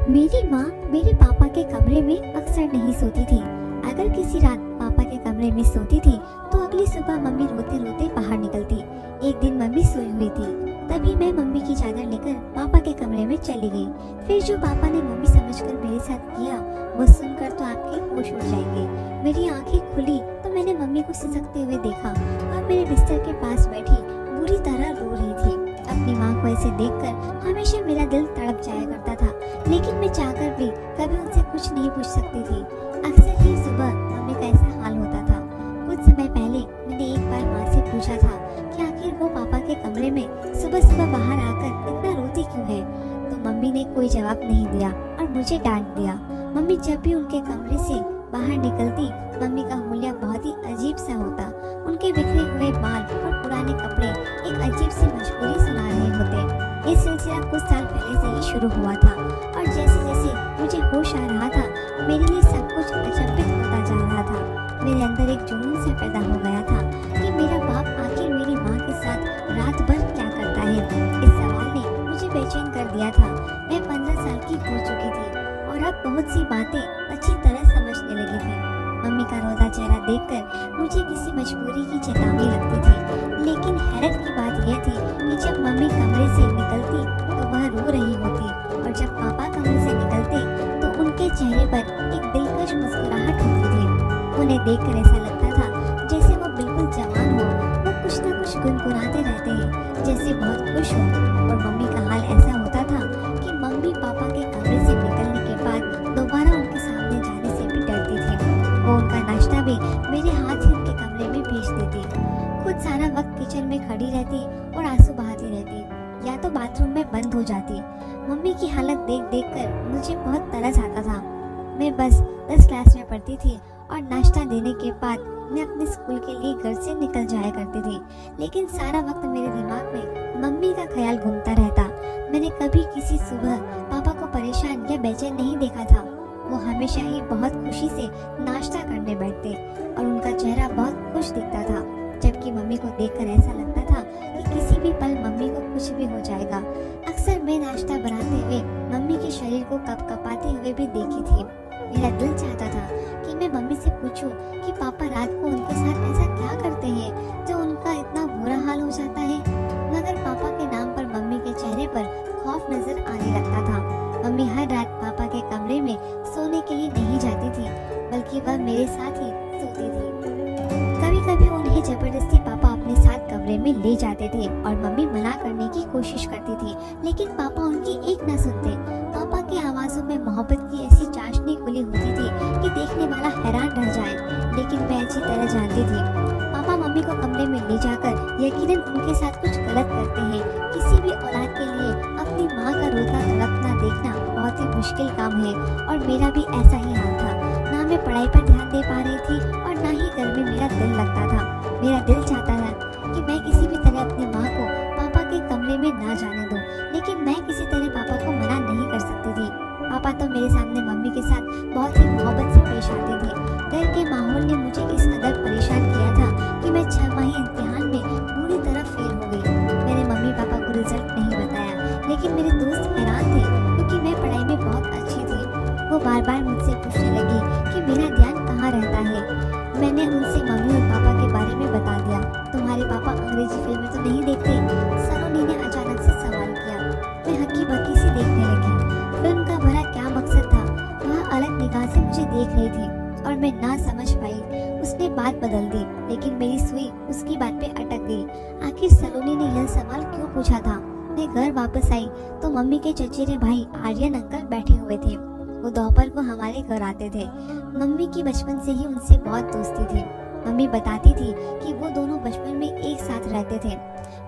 मेरी माँ मेरे पापा के कमरे में अक्सर नहीं सोती थी। अगर किसी रात पापा के कमरे में सोती थी तो अगली सुबह मम्मी रोते रोते बाहर निकलती। एक दिन मम्मी सोई हुई थी, तभी मैं मम्मी की चादर लेकर पापा के कमरे में चली गई। फिर जो पापा ने मम्मी समझकर मेरे साथ किया वो सुनकर तो आपके होश उड़ जाएंगे। मेरी आंखें खुली तो मैंने मम्मी को सिसकते हुए देखा और मेरे बिस्तर के पास बैठी बुरी तरह रो रही थी। अपनी माँ को ऐसे देखकर हमेशा मेरा दिल तड़प जाया करता था, लेकिन मैं चाहकर भी कभी उनसे कुछ नहीं पूछ सकती थी। अक्सर ही सुबह मम्मी का ऐसा हाल होता था। कुछ समय पहले मैंने एक बार माँ से पूछा था कि आखिर वो पापा के कमरे में सुबह सुबह बाहर आकर इतना रोती क्यों है, तो मम्मी ने कोई जवाब नहीं दिया और मुझे डांट दिया। मम्मी जब भी उनके कमरे से बाहर निकलती, मम्मी का हुलिया बहुत ही अजीब सा होता। उनके बिखरे हुए बाल और पुराने कपड़े एक अजीब सी मजबूरी सुना रहे होते। ये सिलसिला कुछ साल पहले से ही शुरू हुआ था और जैसे जैसे मुझे होश आ रहा था मेरे लिए सब कुछ अचंभित होता जा रहा था। मेरे अंदर एक जुनून से पैदा हो गया था कि मेरा बाप आखिर मेरी माँ के साथ रात भर क्या करता है। इस सवाल ने मुझे बेचैन कर दिया था। मैं 15 साल की हो चुकी थी और अब बहुत सी बातें अच्छी तरह समझने लगी थी। मम्मी का रोदा चेहरा देखकर मुझे किसी मजबूरी की चेतावनी लगती थी, लेकिन हैरत की बात यह थी कि जब मम्मी कमरे से निकलती तो वह रो रही होती और जब पापा कमरे से निकलते तो उनके चेहरे पर एक दिलकश मुस्कुराहट होती थी। उन्हें देखकर ऐसा लगता था जैसे वो बिल्कुल जवान हो, वो कुछ न कुछ गुनगुनाते रहते हैं, जैसे बहुत खुश हो। और मम्मी का हाल ऐसा होता था कि मम्मी पापा के कमरे से निकलने के बाद दोबारा उनके सामने जाने से भी डरती थी। वो उनका नाश्ता भी मेरे हाथ ही उनके कमरे में भेज देती। खुद सारा वक्त किचन में खड़ी रहती और आंसू बहाती रहती या तो बाथरूम में बंद हो जाती। मम्मी की हालत देख देख कर मुझे बहुत तरस आता था। मैं बस 10 क्लास में पढ़ती थी और नाश्ता देने के बाद मैं अपने स्कूल के लिए घर से निकल जाया करती थी, लेकिन सारा वक्त मेरे दिमाग में मम्मी का ख्याल घूमता रहता। मैंने कभी किसी सुबह पापा को परेशान या बेचैन नहीं देखा था। वो हमेशा ही बहुत खुशी से नाश्ता करने बैठते और उनका चेहरा बहुत खुश दिखता था, जबकि मम्मी को देखकर ऐसा लगता था कि किसी भी पल मम्मी को कुछ भी हो जाएगा। अक्सर मैं नाश्ता बनाते हुए मम्मी के शरीर को कपकपाते हुए भी देखी थी। मेरा दिल चाहता था कि मैं मम्मी से पूछूं कि पापा रात को उनके साथ ऐसा क्या करते हैं जो उनका इतना बुरा हाल हो जाता है, मगर पापा के नाम पर मम्मी के चेहरे पर खौफ नजर आने लगता था। मम्मी हर रात पापा के कमरे में सोने के लिए नहीं जाती थी, बल्कि वह मेरे साथ ही सोती थी। कभी कभी उन्हें जबरदस्ती पापा अपने साथ कमरे में ले जाते थे और मम्मी मना करने की कोशिश करती थी, लेकिन पापा उनकी एक ना सुनते। पापा की आवाजों में मोहब्बत की ऐसी चाशनी खुली होती थी कि देखने वाला हैरान रह जाए, लेकिन मैं अच्छी तरह जानती थी पापा मम्मी को कमरे में ले जाकर यकीनन उनके साथ कुछ गलत करते हैं। किसी भी औलाद के लिए अपनी माँ का रोता तड़पना देखना बहुत ही मुश्किल काम है और मेरा भी ऐसा ही हाल था। ना मैं पढ़ाई पर ध्यान दे पा रही थी और ना ही घर में मेरा दिल लगता था। मेरा दिल चाहता था कि मैं किसी भी तरह अपनी माँ को पापा के कमरे में ना जाने दूं, लेकिन मैं किसी तरह पापा को मना नहीं कर सकती थी। पापा तो मेरे सामने मम्मी के साथ बहुत ही मोहब्बत से पेश आते थे। घर के माहौल ने मुझे इस कदर परेशान किया था कि मैं 6 माही इम्तिहान में बुरी तरह फेल हो गई। मैंने मम्मी पापा को रिजल्ट नहीं बताया, लेकिन मेरे दोस्त हैरान थे क्योंकि मैं पढ़ाई में बहुत अच्छी थी। वो बार बार मुझसे पूछने लगी कि मेरा ध्यान कहाँ रहता है। मैंने उनसे मम्मी और पापा के बारे में बता दिया। तुम्हारे पापा अंग्रेजी फिल्में तो नहीं देखते? सलोनी ने अचानक से सवाल किया। मैं हक्की बक्की सी देखने लगी। फिल्म का भला क्या मकसद था? वह अलग निगाह से मुझे देख रही थी और मैं ना समझ पाई। उसने बात बदल दी, लेकिन मेरी सुई उसकी बात पे अटक गई। आखिर सलोनी ने यह सवाल क्यों पूछा था? मैं घर वापस आई तो मम्मी के चचेरे भाई आर्यन अंकल बैठे हुए थे। वो दोपहर को हमारे घर आते थे। मम्मी की बचपन से ही उनसे बहुत दोस्ती थी। मम्मी बताती थी कि वो दोनों बचपन में एक साथ रहते थे।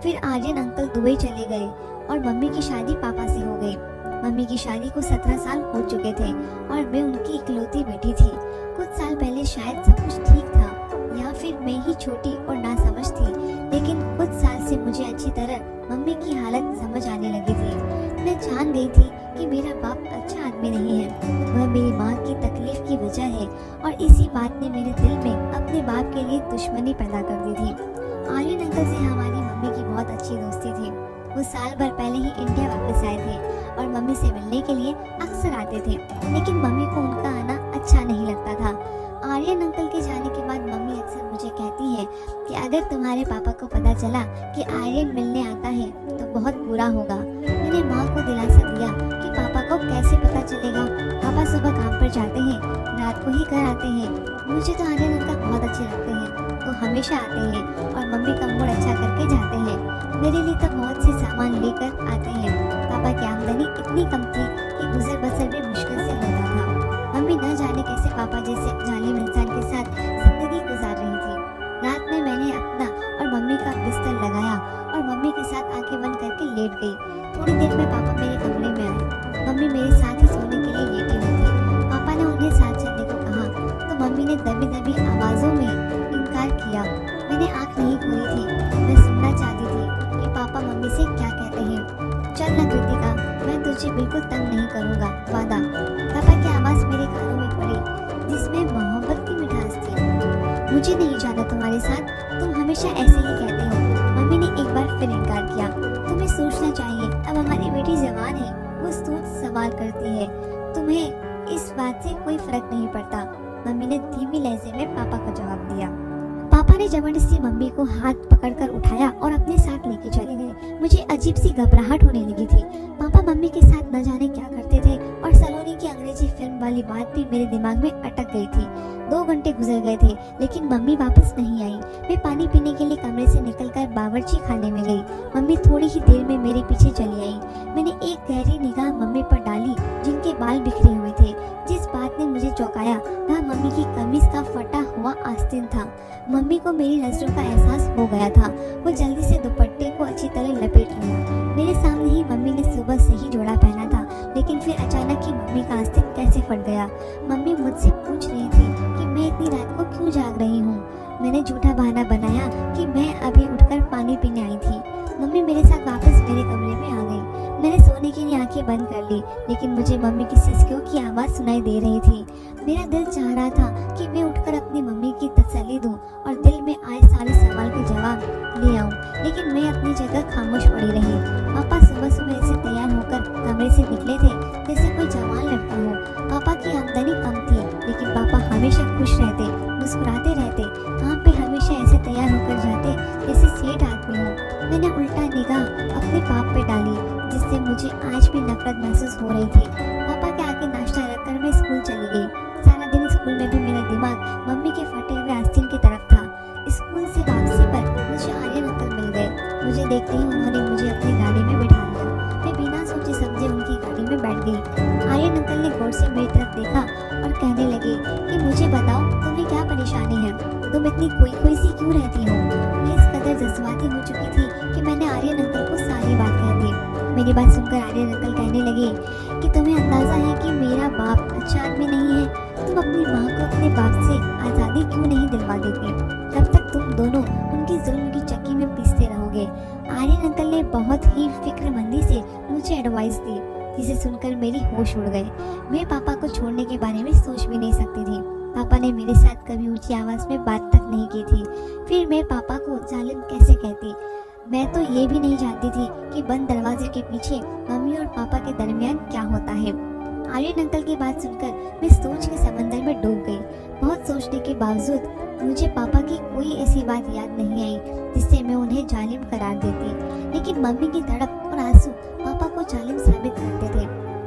फिर आर्यन अंकल दुबई चले गए और मम्मी की शादी पापा से हो गई। मम्मी की शादी को 17 साल हो चुके थे और मैं उनकी इकलौती बेटी थी। कुछ साल पहले शायद सब कुछ ठीक था या फिर मैं ही छोटी और नासमझ थी, लेकिन कुछ साल से मुझे अच्छी तरह मम्मी की हालत समझ आने लगी थी। मैं जान गई थी कि मेरा बाप अच्छा आदमी नहीं है, वह मेरी माँ की तकलीफ की वजह है और इसी बात ने मेरे दिल में अपने बाप के लिए दुश्मनी पैदा कर दी थी। आर्यन अंकल से हमारी मम्मी की बहुत अच्छी दोस्ती थी। वो साल भर पहले ही इंडिया वापस आए थे और मम्मी से मिलने के लिए अक्सर अक्सर आते थे, लेकिन मम्मी को उनका आना अच्छा नहीं लगता था। आर्यन अंकल के जाने के बाद मम्मी अक्सर मुझे कहती है कि अगर तुम्हारे पापा को पता चला कि आर्यन मिलने आता है तो बहुत बुरा होगा। मैंने माँ को दिलासा दिया कि पापा को कैसे पता चलेगा, पापा सुबह काम पर जाते हैं, रात को ही घर आते हैं। मुझे तो आर्यन अंकल बहुत अच्छे लगते हैं, तो हमेशा आते हैं और मम्मी का मूड अच्छा करके जाते हैं। मेरे लिए तो बहुत से सामान लेकर आते हैं। पापा की आमदनी इतनी कम थी कि गुजर बसर भी मुश्किल से होता था। मम्मी न जाने कैसे पापा जैसे जालिम इंसान के साथ जिंदगी गुजार रही थी। रात में मैंने अपना और मम्मी का बिस्तर लगाया और मम्मी के साथ आंखें बंद करके लेट गई। थोड़ी देर में पापा मेरे कमरे में आए। मम्मी मेरे साथ ही सोने के लिए लेटी हुई थी। पापा ने उन्हें साथ चलने को कहा तो मम्मी ने दबी दबी आवाजों में इनकार किया। मैंने आंख नहीं खोली थी। मैं सुनना चाहती थी कि पापा मम्मी से क्या कहते हैं। चल ना कृतिका, मैं तुझे बिल्कुल तंग नहीं करूँगा, वादा। पापा की आवाज़ मेरे कानों में पड़ी, जिसमें मोहब्बत की मिठास थी। मुझे नहीं जाना तुम्हारे साथ, तुम हमेशा ऐसे ही कहते हो। मम्मी ने एक बार फिर इनकार किया। तुम्हें सोचना चाहिए, अब हमारी बेटी जवान है, वो सोच सवाल करती है। तुम्हें इस बात से कोई फर्क नहीं पड़ता। मम्मी ने धीमी लहजे में पापा को जवाब दिया। पापा ने जबरदस्ती मम्मी को हाथ पकड़कर उठाया और अपने साथ लेके चले गए। मुझे अजीब सी घबराहट होने लगी थी। पापा मम्मी के साथ न जाने क्या करते थे और सलोनी की अंग्रेजी फिल्म वाली बात भी मेरे दिमाग में अटक गई थी। 2 घंटे गुजर गए थे, लेकिन मम्मी वापस नहीं आई। मैं पानी पीने के लिए कमरे से निकलकर बावर्ची खाने में गई। मम्मी थोड़ी ही देर में मेरे पीछे चली आई। मैंने एक गहरी निगाह मम्मी पर डाली, जिनके बाल बिखरे हुए थे। जिस बात ने मुझे चौंकाया वह मम्मी की कमीज का फटा हुआ आस्तीन था। मम्मी को मेरी नजरों का एहसास हो गया था। वो जल्दी से दुपट्टे को अच्छी तरह लपेट लिया। मेरे सामने ही मम्मी ने सुबह से ही जोड़ा पहना था, लेकिन फिर अचानक ही मम्मी का आस्तीन कैसे फट गया। मम्मी मुझसे पूछ रही थी कि मैं इतनी रात को क्यों जाग रही हूँ। मैंने झूठा बहाना बनाया कि मैं अभी उठकर पानी पीने आई थी। मम्मी मेरे साथ वापस मेरे कमरे में आ गई। मैंने सोने के लिए आंखें बंद कर ली, लेकिन मुझे मम्मी की सिसकियों की आवाज़ सुनाई दे रही थी। मेरा दिल चाह रहा था कि मैं उठकर अपनी मम्मी की तसल्ली दूं और दिल में आए सारे सवाल के जवाब ले आऊं, लेकिन मैं अपनी जगह खामोश पड़ी रही। पापा सुबह सुबह ऐसे तैयार होकर कमरे से निकले थे जैसे कोई जवान लड़का हो। पापा की आमदनी कम थी, लेकिन पापा हमेशा खुश रहते, मुस्कुराते रहते। काम पे हमेशा ऐसे तैयार होकर जाते जैसे सेठ आदमी हो। मैंने उल्टा निगाह अपने पाप पे डाली, जिससे मुझे आज भी नफरत महसूस हो रही थी। पापा के आगे नाश्ता रखकर मैं स्कूल चली गई। सारा दिन स्कूल में भी मेरा दिमाग मम्मी के फटे हुए आस्तीन की तरफ था। स्कूल से वापसी पर मुझे आर्यन अंकल मिल गए। मुझे देखते ही उन्होंने मुझे अपनी गाड़ी में बिठा लिया। मैं बिना सोचे समझे उनकी गाड़ी में बैठ गई। आर्यन अंकल ने गौर से मेरी तरफ देखा और कहने लगे कि मुझे बताओ, तुम्हें क्या परेशानी है, तुम इतनी खोई सी क्यों रहती हो। मैं इस कदर जज्बाती हो चुकी थी कि मैंने आर्यन अंकल को सारी बात कह दी। मेरी बात सुनकर आर्यन अंकल कहने लगे कि तुम्हें अंदाजा है कि मेरा बाप अच्छा आदमी नहीं है, तुम अपनी माँ को अपने बाप से आज़ादी क्यों नहीं दिलवा देते। तब तक तुम दोनों उनकी जुल्म की चक्की में पीसते रहोगे। आर्यन अंकल ने बहुत ही फिक्रमंदी से मुझे एडवाइस दी, जिसे सुनकर मेरी होश उड़ गए। मैं पापा को छोड़ने के बारे में सोच भी नहीं सकती थी। पापा ने मेरे साथ कभी ऊंची आवाज़ में बात तक नहीं की थी। फिर मैं पापा को जालिम कैसे कहती। मैं तो ये भी नहीं जानती थी कि बंद दरवाजे के पीछे मम्मी और पापा के दरमियान क्या होता है। आर्यन अंकल की बात सुनकर मैं सोच के समंदर में डूब गई। बहुत सोचने के बावजूद मुझे पापा की कोई ऐसी बात याद नहीं आई जिससे मैं उन्हें जालिम करार देती, लेकिन मम्मी की तड़प और आंसू पापा को जालिम साबित करते थे।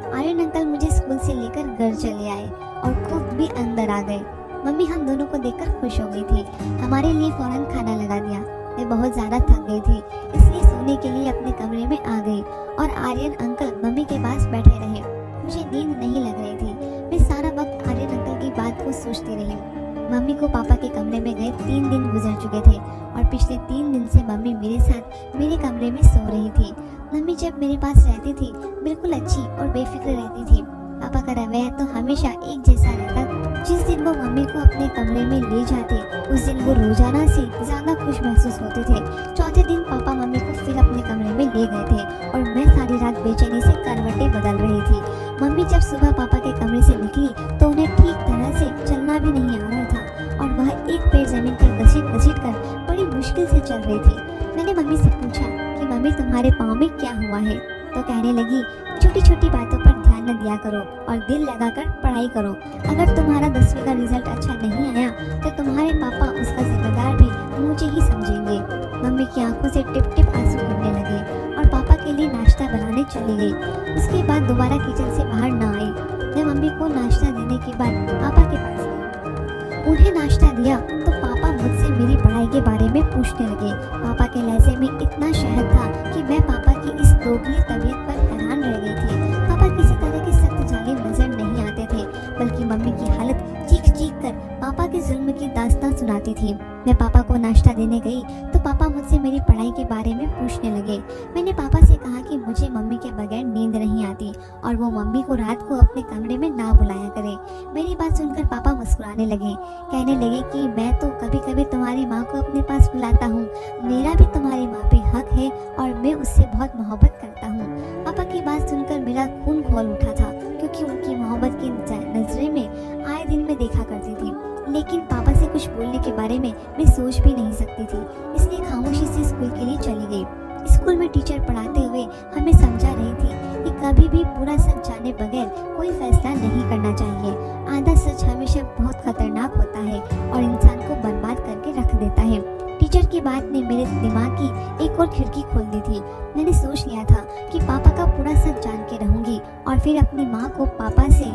आर्यन अंकल मुझे स्कूल से लेकर घर चले आए और खुद भी अंदर आ गए। मम्मी हम दोनों को देखकर खुश हो गई थी। हमारे लिए फौरन खाना लगा दिया। मैं बहुत ज़्यादा थक गई थी, इसलिए सोने के लिए अपने कमरे में आ गई और आर्यन अंकल मम्मी के पास बैठे रहे। मुझे नींद नहीं लग रही थी। मैं सारा वक्त आर्यन अंकल की बात को सोचती रही। मम्मी को पापा के कमरे में गए 3 दिन गुजर चुके थे और पिछले 3 दिन से मम्मी मेरे साथ मेरे कमरे में सो रही थी। मम्मी जब मेरे पास रहती थी बिल्कुल अच्छी और बेफिक्र रहती थी। पापा का रवैया तो हमेशा एक जैसा रहता। जिस दिन वो मम्मी को अपने कमरे में ले जाते उस दिन वो रोजाना से ज्यादा खुश महसूस होते थे। चौथे दिन पापा मम्मी को फिर अपने कमरे में ले गए थे और मैं सारी रात बेचैनी से करवटें बदल रही थी। मम्मी जब सुबह पापा के कमरे से निकली तो उन्हें ठीक तरह से चलना भी नहीं आ रहा था और वह एक पैर जमीन पर घसीट कर बड़ी मुश्किल से चल रही थी। मैंने मम्मी से पूछा कि मम्मी तुम्हारे पाँव में क्या हुआ है, तो कहने लगी छोटी छोटी बातों पर ध्यान मेहनत दिया करो और दिल लगाकर पढ़ाई करो। अगर तुम्हारा 10वीं का रिजल्ट अच्छा नहीं आया तो तुम्हारे पापा उसका जिम्मेदार भी मुझे ही समझेंगे। मम्मी की आंखों से टिप टिप आंसू गिरने लगे और पापा के लिए नाश्ता बनाने चली गई। उसके बाद दोबारा किचन से बाहर ना आई। मैं मम्मी को नाश्ता देने के बाद पापा के पास गई। उन्हें नाश्ता दिया तो पापा मुझसे मेरी पढ़ाई के बारे में पूछने लगे। पापा के लहजे में इतना शहद था कि मैं पापा की इस दोगली तबीयत पर हैरान रह गई थी। पापा किसी तरह के सख्त जालिम नजर नहीं आते थे, बल्कि मम्मी की हालत चीख चीख कर पापा के जुल्म की दास्तान सुनाती थी। मैं पापा को नाश्ता देने गई तो पापा मुझसे मेरी पढ़ाई के बारे में पूछने लगे। मैंने पापा से कहा कि मुझे मम्मी के बगैर नींद नहीं आती और वो मम्मी को रात को अपने कमरे में ना बुलाया करे। मेरी बात सुनकर पापा मुस्कुराने लगे, कहने लगे कि मैं तो कभी कभी तुम्हारी माँ को अपने पास बुलाता हूँ। मेरा भी तुम्हारी माँ पे हक है और मैं उससे बहुत मोहब्बत करता हूँ। पापा की बात सुनकर मेरा खून खौल उठा था, क्योंकि उनकी मोहब्बत की नजरें में आए दिन में देखा करती थी। लेकिन पापा से कुछ बोलने के बारे में मैं सोच भी नहीं सकती थी, इसलिए खामोशी से स्कूल के लिए चली गई। स्कूल में टीचर पढ़ाते हुए हमें समझा रही थी कि कभी भी पूरा सच जाने बगैर कोई फैसला नहीं करना चाहिए। आधा सच हमेशा बहुत खतरनाक होता है और इंसान को बर्बाद करके रख देता है। टीचर की बात ने मेरे दिमाग की एक और खिड़की खोल दी थी। मैंने सोच लिया था कि पापा का पूरा सच जान के रहूंगी और फिर अपनी माँ को पापा से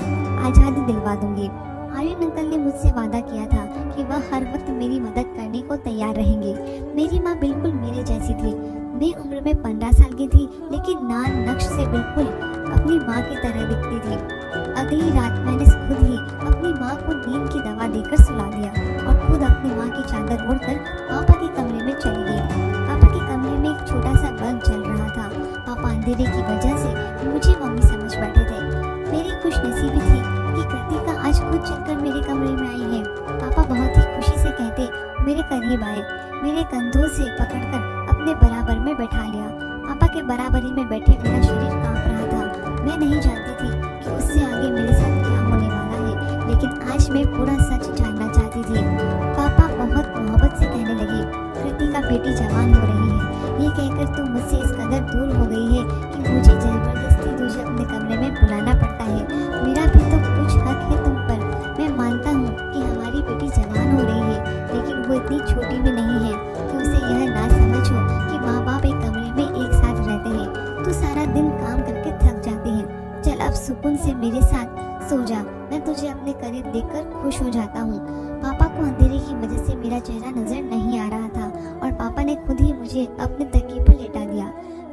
आज़ादी दिलवा दूंगी। आर्यन अंकल ने मुझसे वादा किया था कि वह हर वक्त मेरी मदद करने को तैयार रहेंगे। मेरी माँ बिल्कुल मेरे जैसी थी। मैं उम्र में 15 साल की थी, लेकिन नाम नक्श से बिल्कुल अपनी माँ की तरह दिखती थी। अगली रात मैंने खुद ही अपनी माँ को नींद की दवा देकर सुला दिया और खुद अपनी माँ की चादर ओढ़कर पापा के कमरे में चली गई। पापा के कमरे में एक छोटा सा बल्ब जल रहा था। पापा अंधेरे की वजह से मुझे मम्मी समझ बैठे थे। मेरी खुशनसीबी थी कि कृतिका आज खुद चलकर मेरे कमरे में आई है। पापा बहुत ही खुशी से कहते मेरे करीब आए, मेरे कंधों से पकड़कर अपने बराबर में बैठा लिया। पापा के बराबरी में बैठे मेरा शरीर कांप रहा था। मैं नहीं जानती थी कि उससे आगे मेरे साथ क्या होने वाला है, लेकिन आज मैं पूरा सच जानना चाहती थी। पापा बहुत मोहब्बत से कहने लगे, कृतिका बेटी जवान हो रही है। ये कहकर तुम मुझसे इस कदर दूर हो गई है कि मुझे जबरदस्ती तुझे अपने कमरे में बुलाना पड़ता है। मेरा भी तो कुछ हक है तुम पर। मैं मानता हूँ कि हमारी बेटी जवान हो रही है, लेकिन वो इतनी छोटी भी नहीं है कि उसे यह ना समझ हो कि माँ बाप एक कमरे में एक साथ रहते हैं। तू सारा दिन काम करके थक जाती है, चल अब सुकून से मेरे साथ सो जा। मैं तुझे अपने करीब देखकर खुश हो जाता हूँ। पापा को अंधेरे की वजह से मेरा चेहरा नजर नहीं आ रहा था और पापा ने खुद ही मुझे अपने तकिए पर लेटा दिया।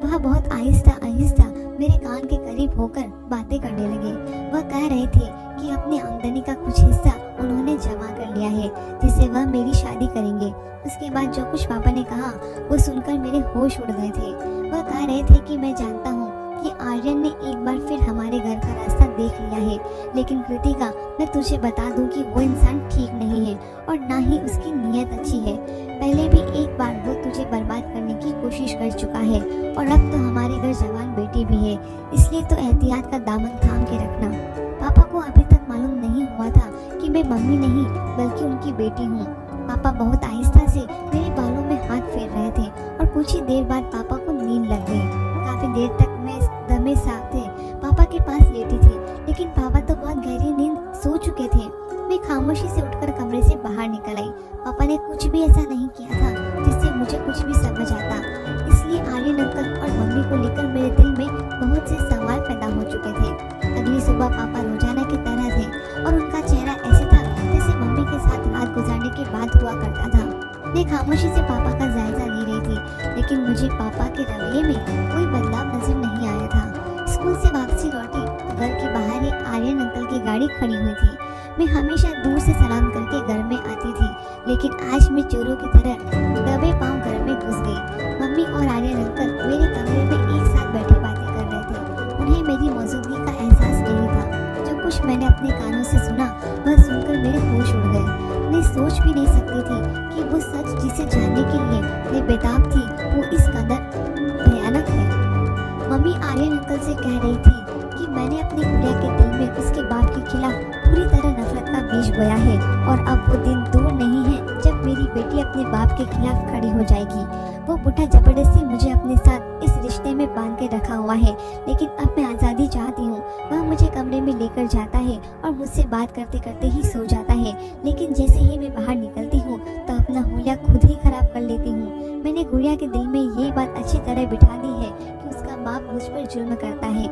वह बहुत आहिस्ता आहिस्ता मेरे कान के करीब होकर बातें करने लगे। वह कह रहे थे कि अपनी आमदनी का कुछ हिस्सा उन्होंने जमा कर लिया है, जिससे वह मेरी शादी करेंगे। उसके बाद जो कुछ पापा ने कहा वो सुनकर मेरे होश उड़ गए थे। वह कह रहे थे कि मैं जानता हूँ कि आर्यन ने एक बार फिर हमारे घर का रास्ता देख लिया है, लेकिन कृतिका मैं तुझे बता दूं कि वो इंसान ठीक नहीं है और ना ही उसकी नीयत अच्छी है। पहले भी एक बार वो तुझे बर्बाद करने की कोशिश कर चुका है और अब तो हमारे घर जवान बेटी भी है, इसलिए तो एहतियात का दामन थाम के रखना। पापा को अभी तक मालूम नहीं हुआ था कि मैं मम्मी नहीं बल्कि उनकी बेटी हूँ। पापा बहुत आहिस्ता से मेरे बालों में हाथ फेर रहे थे और कुछ ही देर बाद पापा को नींद लग गई। काफी देर तक मैं दमे साथे पापा के पास लेटी थी, लेकिन पापा तो बहुत गहरी नींद सो चुके थे। मैं खामोशी से उठकर कमरे से बाहर निकल आई। पापा ने कुछ भी ऐसा नहीं किया था जिससे मुझे कुछ भी समझ आता, इसलिए आर्यन अंकल और मम्मी को लेकर मेरे दिल में बहुत से सवाल पैदा हो चुके थे। अगली सुबह पापा रोजाना की तरह थे और उनका चेहरा ऐसे था जैसे मम्मी के साथ रात गुजारने के बाद हुआ करता था। मैं खामोशी से पापा का जायजा ले रही थी, लेकिन मुझे पापा के रवैये में कोई बदलाव नजर नहीं आया था। स्कूल से वापसी लौटी तो घर के बाहर ही आर्यन अंकल की गाड़ी खड़ी हुई थी। मैं हमेशा दूर से सलाम करके घर में आती थी, लेकिन आज मैं चोरों की तरह दबे पांव घर में घुस गई। मम्मी और आर्यन अंकल मेरे कमरे में एक साथ बैठे बातें कर रहे थे। उन्हें मेरी मौजूदगी का एहसास नहीं था। जो कुछ मैंने अपने कानों से सुना वह सुनकर मेरे होश उड़ गए। मैं सोच भी नहीं सकती थी कि वो सच जिसे जानने के लिए मैं बेताब थी वो इस कदर भयानक है। मम्मी आर्यन अंकल से कह रही थी कि मैंने अपनी गुड़िया के दिल में उसके बाप के खिलाफ पूरी तरह नफरत का बीज बोया है और अब वो दिन दूर नहीं है जब मेरी बेटी अपने बाप के खिलाफ खड़ी हो जाएगी। वो बुढ़ा जबरदस्ती मुझे अपने साथ इस रिश्ते में बांध के रखा हुआ है, लेकिन अब मैं आज़ादी चाहती हूँ। वह मुझे मुझसे बात करते करते ही सो जाता है, लेकिन जैसे ही मैं बाहर निकलती हूँ तो अपना हुलिया खुद ही खराब कर लेती हूँ। मैंने गुड़िया के दिल में ये बात अच्छी तरह बिठा दी है कि उसका बाप मुझ पर जुल्म करता है।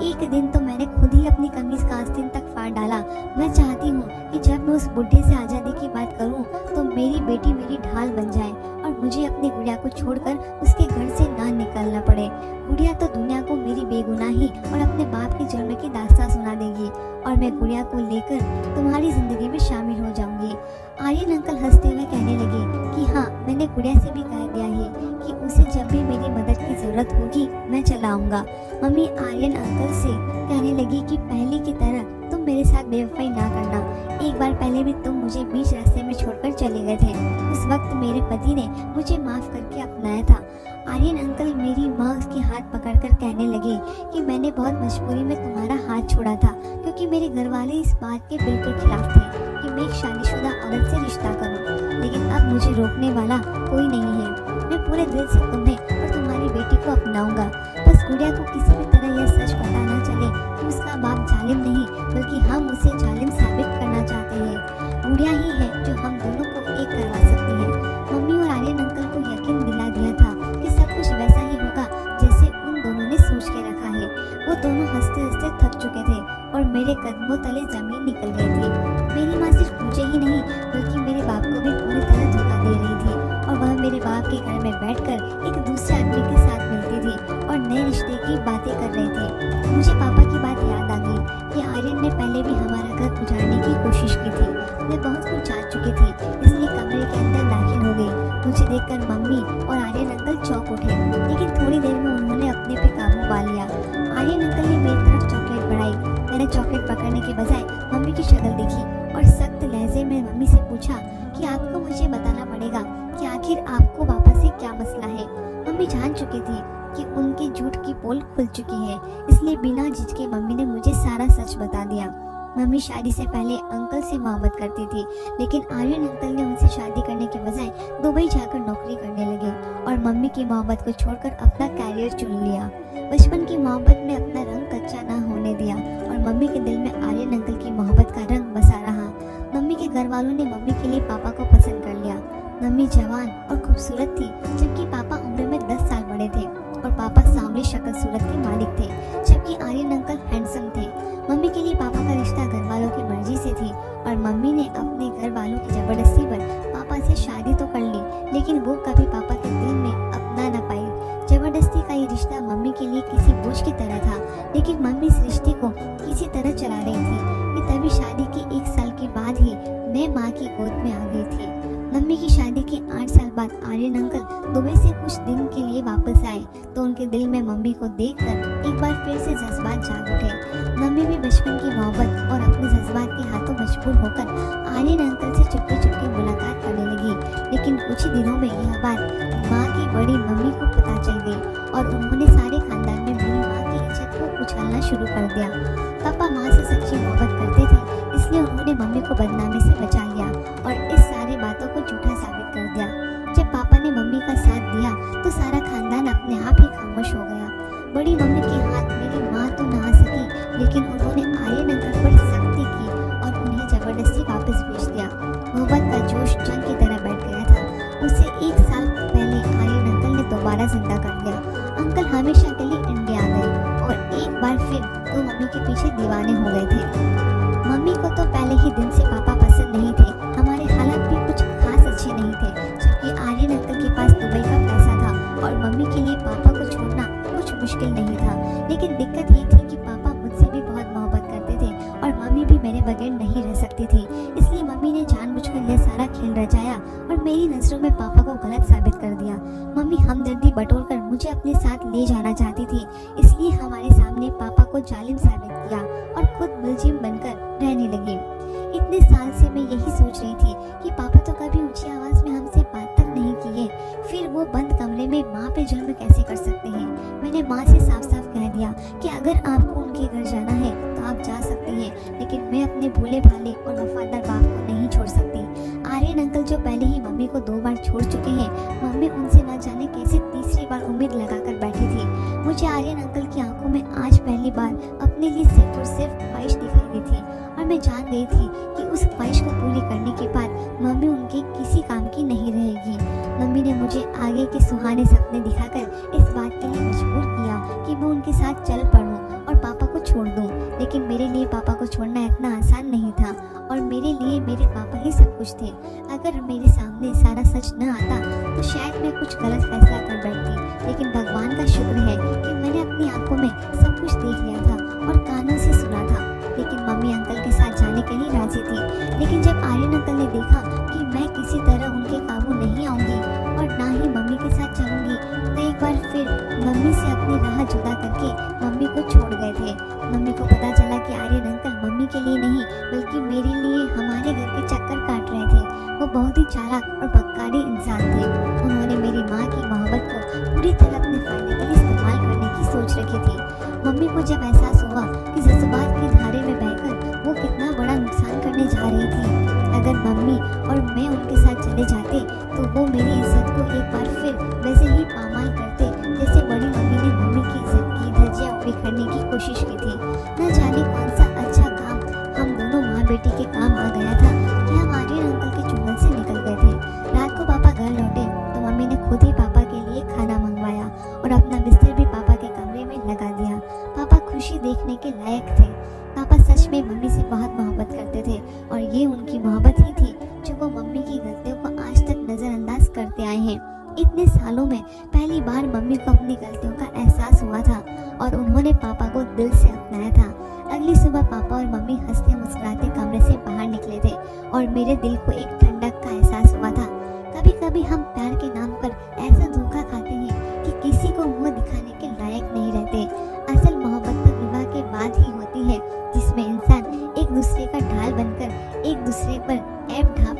एक दिन तो मैंने खुद ही अपनी कमीज का आस्तीन तक फाड़ डाला। मैं चाहती हूँ कि जब मैं उस बुढ़े से आज़ादी की बात करूँ तो मेरी बेटी मेरी ढाल बन जाए और मुझे अपनी गुड़िया को छोड़कर उसके घर से ना निकलना पड़े। गुड़िया तो दुनिया को मेरी बेगुनाही और अपने बाप के जुर्म की दास्तां सुना देगी और मैं गुड़िया को लेकर तुम्हारी जिंदगी में शामिल हो जाऊंगी। आर्यन अंकल हंसते हुए कहने लगे कि हाँ, मैंने गुड़िया से भी कह दिया है कि उसे जब भी मेरी मदद की जरूरत होगी मैं चला आऊंगा। मम्मी आर्यन अंकल से कहने लगी कि पहले की तरह तुम मेरे साथ बेवफाई ना करना। एक बार पहले भी तुम मुझे बीच रास्ते में छोड़कर चले गए थे। उस वक्त मेरे पति ने मुझे माफ करके अपनाया था। आर्यन अंकल मेरी माँ के हाथ पकड़कर कहने लगे कि मैंने बहुत मजबूरी में तुम्हारा हाथ छोड़ा था, क्योंकि मेरे घर वाले इस बात के बिल्कुल खिलाफ थे कि मैं एक शादीशुदा औरत से रिश्ता करूं। लेकिन अब मुझे रोकने वाला कोई नहीं है। मैं पूरे दिल से तुम्हें और तुम्हारी बेटी को अपनाऊंगा। बस गुड़िया को किसी भी तरह यह सच पता ना चले कि उसका बाप जालिम नहीं बल्कि हम उसे जालिम साबित करना चाहते हैं। गुड़िया ही है जो हम दोनों को एक करवा सकती है। मम्मी और आर्यन अंकल को यकीन दिला दिया था कि सब कुछ वैसा ही होगा जैसे उन दोनों ने सोच के रखा है। वो दोनों हंसते हंसते थक चुके थे और मेरे कदमों तले जमीन निकल गई थी। मेरी माँ सिर्फ मुझे ही नहीं बल्कि मेरे बाप को भी पूरी तरह धोखा दे रही थी और वह मेरे बाप के घर में बैठकर एक दूसरे आदमी के साथ मिलती थी और नए रिश्ते की बातें कर रही थी। मुझे पापा की बात याद आ गई कि आर्यन ने पहले भी हमारा घर उजाड़ने की कोशिश की थी। मैं बहुत कुछ जान चुकी थी, इसलिए कमरे के अंदर दाखिल हो गई। मुझे देखकर मम्मी और आर्यन अंकल चौंक उठे, लेकिन थोड़ी देर में उन्होंने अपने पे काबू पा लिया। आर्यन अंकल ने मेरी तरफ चॉकलेट बढ़ाई। मैंने चॉकलेट पकड़ने के बजाय मम्मी की शक्ल देखी और सख्त लहजे में मम्मी से पूछा कि आपको मुझे बताना पड़ेगा कि आखिर आपको पापा से क्या मसला है। मम्मी जान चुकी थी कि उनके झूठ की पोल खुल चुकी है, इसलिए बिना झिझके मम्मी ने मुझे सारा सच बता दिया। मम्मी शादी से पहले अंकल से मोहब्बत करती थी, लेकिन आर्यन अंकल ने उनसे शादी करने के बजाय दुबई जाकर नौकरी करने लगे और मम्मी की मोहब्बत को छोड़कर अपना कैरियर चुन लिया। बचपन की मोहब्बत में अपना रंग कच्चा ना होने दिया और मम्मी के दिल में आर्यन अंकल की मोहब्बत का रंग बसा रहा। मम्मी के घर वालों ने मम्मी के लिए पापा को पसंद कर लिया। मम्मी जवान और खूबसूरत थी, जबकि पापा उम्र में 10 साल बड़े थे और पापा सांवली शक्ल सूरत के मालिक थे, जबकि आर्यन अंकल हैंडसम थे। मम्मी के लिए पापा का रिश्ता घर वालों की मर्जी से थी और मम्मी ने अपने घर वालों की जबरदस्ती पर पापा से शादी तो कर ली, लेकिन वो कभी पापा के दिल में अपना न पाई। जबरदस्ती का ये रिश्ता मम्मी के लिए किसी बोझ की तरह था, लेकिन मम्मी इस रिश्ते को किसी तरह चला रही थी कि तभी शादी के 1 साल के बाद ही मैं माँ की गोद में आ गई थी। मम्मी की शादी के 8 साल बाद आर्यन अंकल दुबई से कुछ दिन के लिए वापस आए तो उनके दिल में मम्मी को देखकर एक बार फिर से जज्बात जाग उठे। मम्मी भी बचपन की मोहब्बत और अपने जज्बात के हाथों मजबूर होकर आर्यन अंकल से चुपके चुपके मुलाकात करने लगी। लेकिन कुछ ही दिनों में यह बात माँ की बड़ी मम्मी को पता चल गई और उन्होंने सारे खानदान में मेरी माँ की इज्जत को उछालना शुरू कर दिया। पापा माँ से सच्ची मोहब्बत करते थे, इसलिए उन्होंने मम्मी को बदनामी से बचा लिया और इस सारी बातों को झूठा साबित कर दिया। जब पापा ने मम्मी का साथ दिया तो सारा खानदान अपने आप ही खामोश हो गया। बड़ी मम्मी के हाथ मेरी माँ तो ना आ सकी, लेकिन उन्होंने आर्यन अंकल पर सख्ती की और उन्हें जबरदस्ती वापस भेज दिया। मोहब्बत का जोश जंग की तरह बैठ गया था। उससे 1 साल पहले आर्यन अंकल ने दोबारा जिंदा कर दिया। अंकल हमेशा के लिए इंडिया आ गए और एक बार फिर वो मम्मी के पीछे दीवाने हो गए थे। मम्मी को तो पहले ही दिन से पापा पसंद नहीं थे, हमारे हालात भी कुछ खास अच्छे नहीं थे, जबकि आर्यन अंकल के पास दुबई का पैसा था और मम्मी के लिए पापा को छोड़ना कुछ मुश्किल नहीं था। लेकिन दिक्कत ये थी कि पापा मुझसे भी बहुत मोहब्बत करते थे और मम्मी भी मेरे बगैर नहीं रह सकती थी, इसलिए मम्मी ने जानबूझकर यह सारा खेल रचाया और मेरी नजरों में पापा को गलत साबित कर दिया। मम्मी हमदर्दी बटोरकर मुझे अपने साथ ले जाना चाहती थी, इसलिए हमारे सामने पापा को जालिम साबित किया और खुद मुलजिम बनकर रहने लगी। इतने साल से मैं यही सोच रही थी कि पापा तो कभी ऊंची आवाज में हमसे बात तक नहीं किए, फिर वो बंद कमरे में माँ पे जुल्म कैसे कर सकते हैं। मैंने माँ से साफ साफ कह दिया कि अगर आपको उनके घर जाना है तो आप जा सकते हैं, लेकिन मैं अपने भोले भाले और वफादार बाप को नहीं छोड़ सकती। आर्यन अंकल जो पहले ही मम्मी को 2 बार छोड़ चुके हैं, मम्मी उनसे न जाने कैसे तीसरी बार उम्मीद लगाकर बैठी थी। मुझे आर्यन अंकल की आंखों में आज पहली बार अपने लिए सिर्फ और सिर्फ ख्वाहिश दिखाई दी थी और मैं जान गई थी कि उस ख्वाहिश को पूरी करने के बाद मम्मी उनके किसी काम की नहीं रहेगी। मम्मी ने मुझे आगे के सुहाने सपने दिखाकर इस बात के लिए मजबूर किया कि मैं उनके साथ चल पड़ूं और पापा को छोड़ दूं। लेकिन मेरे लिए पापा को छोड़ना इतना आसान नहीं था और मेरे लिए मेरे पापा ही सब कुछ थे। अगर मेरे सामने सारा सच न आता तो शायद मैं कुछ गलत फैसला कर बैठती, लेकिन भगवान का शुक्र है कि मैंने अपनी आंखों में सब कुछ देख लिया था और कानों से सुना था। लेकिन मम्मी अंकल के साथ जाने के लिए राजी थी। लेकिन जब आर्यन अंकल ने देखा कि मैं किसी तरह उनके काबू नहीं आऊंगी और ना ही मम्मी के साथ चलूंगी, तो एक बार फिर मम्मी से अपनी राह जुदा करके मम्मी को छोड़ गए थे। मम्मी को पता चला कि आर्यन अंकल मम्मी के लिए नहीं बल्कि मेरे लिए हमारे घर के चक्कर काट रहे थे। वो बहुत ही चालाक और बदकारी इंसान थे। उन्होंने मेरी माँ की मोहब्बत को पूरी तरह अपने फायदे के लिए इस्तेमाल करने की सोच रखी थी। मम्मी को जब एहसास हुआ कि जज्बात की धारे में बहकर वो कितना बड़ा नुकसान करने जा रही थी, अगर मम्मी और मैं उनके साथ चले जाते तो वो मेरी इज्जत को एक बार फिर वैसे ही पामाल करते जैसे बड़ी मम्मी ने मम्मी की इज्जत की धज्जियां बिखरने की कोशिश की थी। न जाने कौन सा अच्छा काम हम दोनों माँ बेटी के काम आ गया था कि हम आर्यन अंकल के चुंगल से निकल गए थे। रात को पापा घर लौटे तो मम्मी ने खुद ही पापा के लिए खाना मंगवाया और अपना बिस्तर भी पापा के कमरे में लगा दिया। पापा खुशी देखने के लायक थे। पापा सच में मम्मी से बहुत मोहब्बत करते थे और ये उनकी मोहब्बत ही थी जो वो मम्मी की गलतियों को आज तक नजरअंदाज करते आए हैं। इतने सालों में पहली बार मम्मी को अपनी गलतियों का एहसास हुआ था और उन्होंने पापा को दिल से अपनाया था। अगली सुबह पापा और मम्मी हंसते मुस्कुराते कमरे से बाहर निकले थे और मेरे दिल को एक ठंडक का एहसास हुआ था। कभी कभी हम प्यार के नाम पर ऐसा धोखा खाते हैं कि किसी को मुंह दिखाने के लायक नहीं रहते। असल मोहब्बत तो विवाह के बाद ही होती है, जिसमें इंसान एक दूसरे का ढाल बनकर एक दूसरे पर ऐब ढा